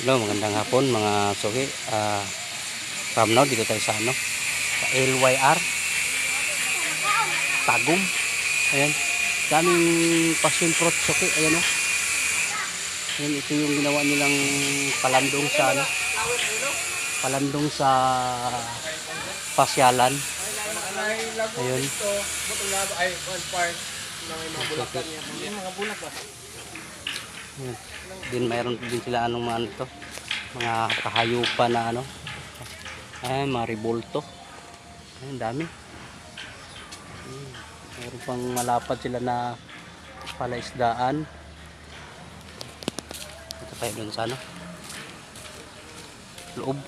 Hello, magandang hapon mga suki. From now, dito tayo sa ano? Sa LYR. Tagum. Ayan. Daming passion fruit suki. Ayan o. Ayan, ito yung ginawa nilang palandong sa ano? Palandong sa pasyalan. Ayun. Ayan. Din mayroon din sila anong mga ano ito, mga kahayupan na ano, ay mga rebolto. Ayun, dami. Mayroon pang malapad sila na palaisdaan. Ito tayo dun sa ano, loob.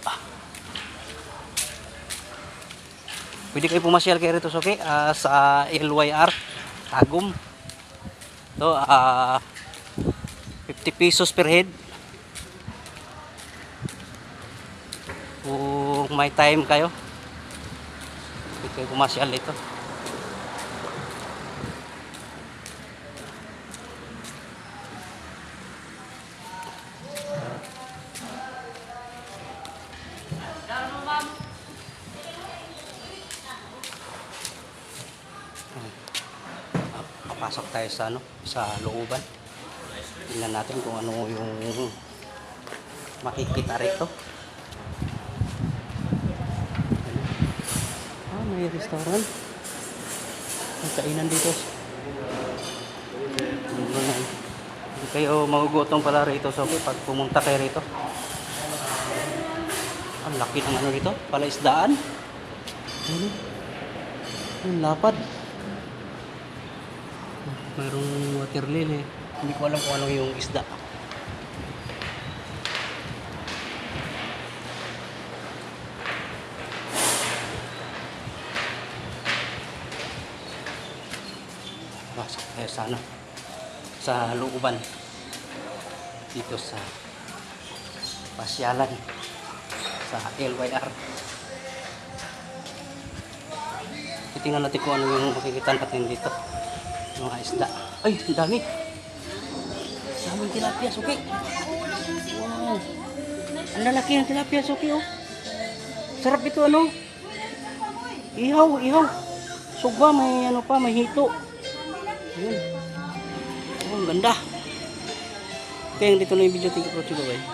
Pwede kayo pumasyal kayo rito, okay? Sa LYR Tagum. Ito 50 pesos per head. Kung may time kayo, pwede kayo pumasyal ito. Papasok tayo sa ano, sa looban. Tingnan natin kung ano yung makikita rito. May restaurant. May kainan dito. Hindi kayo magugutom pala rito. So, pag pumunta kayo rito. Ang laki ng ano rito. Palaisdaan. Ang lapad. Mayroong water lily. Hindi ko alam kung ano yung isda. Pasok tayo sa ano, sa looban dito sa pasyalan sa LYR. Titingnan natin kung ano yung makikita natin dito, mga isda. Ay, ang dami. Daming tilapia, suki. Wow, ang lalaki ng tilapia, suki. Oh, sarap ito, ano, ihaw. Sugba, may ano pa, may hito. Ayun. Oh, ang ganda. Kaya dito na yung video. Thank you for watching. Bye.